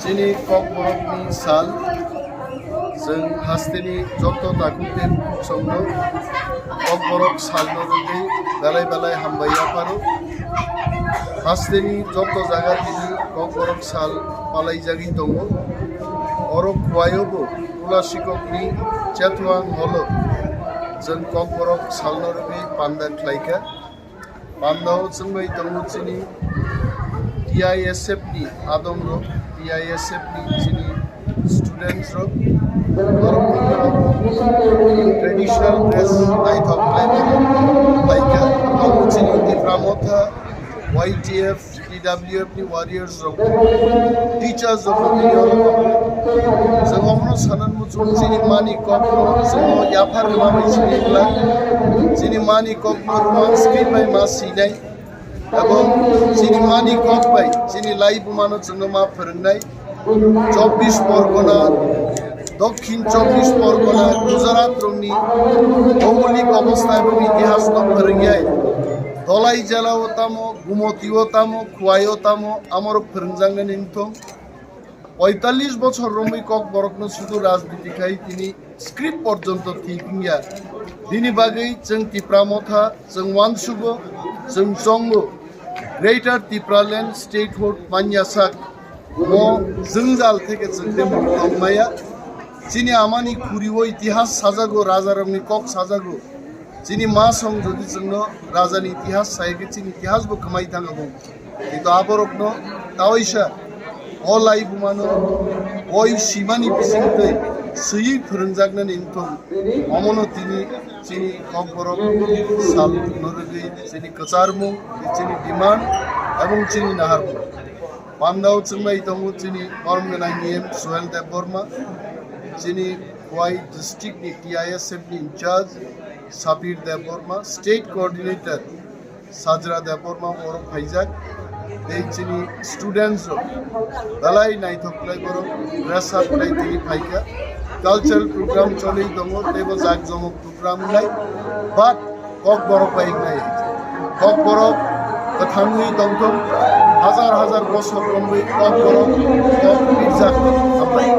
Sini Kokborokni sal जों हास्टेनि जत दाखुते संनो Kokborok salno रुगै बेलाय बेलाय हामबाया पारो हास्टेनि जत जागा दिनि Kokborok साल Palaijakgo दङ अरक खुवायोबो उलासिककनि चेतुवां हलो जों Kokborok salno रुगै पान्दा ख्लाइका पान्दाव जोंमै दङ चिनि TISF नि आदम रो TISF नि चिनि students row traditional dress naithok laika chini dipramotha YTF TWF ni warriors ro teachers of the जोंनो सानन मुचुं चिनि मानि ककनो जोंनो याफार माबै चिनिब्ला चिनि मानि ककनो रोमांस किबाय मा सिनाय এবং চিনি মানি কক बाय चिनि लाइफ मानो जोंनो मा फोरोंनाय 24 परगना दक्षिण 24 परगना गुजरात रंनि भौगोलिक अवस्था এবং ইতিহাস फोरोंनाय दलाई জেলাও তামো গুমতিও তামো খুয়াইও তামো আমার फोरोंजांनो निंथं 45 বছর রমি Kokborokno শুধু রাজনীতি খাই তিনি স্ক্রিপ্ট পর্যন্ত থিকিংয়া দিনি বাগै जों तिप्रामथा जों वानसुबो जों जंगो ग्रेटर तिप्रालेण्ड स्टेटहुड मान्यासाक मो जोंजाल থেকে जों देममाया চিনি আমানি খুরিও ইতিহাস সাজাগো রাজারমনি কক সাজাগো চিনি মা সং যদি जोंनो রাজানি ইতিহাস সাইগে চিনি ইতিহাস বো কমাই থাঙ্গো কিন্তু আবরকনো তাওইসা অলাই বুমানো ওই সীমানি বিসিংতে সই फोरोंजागनो निंथं अमनो तिनि चिनि Kokborok साल नरुगै चिनि कचारमुं चिनि डिमान्ड एवं चिनि नाहारमुं पान्दाव जोंनाय दङ चिनि नर्मगोनां नियम सुहेल देव बर्मा चिनि खुवाई डिस्ट्रिक्ट नि TISF नि इंचार्ज साबिर देव बर्मा स्टेट कोऑर्डिनेटर साजरा देव बर्मा और फाइजाक दे चिनि स्टूडेंट्स दालाय नायथकलाय बर ड्रेस अप लाय तिनि फाइका कल्चरल प्रोग्राम चले दङ तेबो जाकजमक प्रोग्राम लाय बाट Kokborok बायनाय Kokborok कथाङै दंथं हाजार हाजार बसर रंबै Kokborok बिरजाक हामबाय।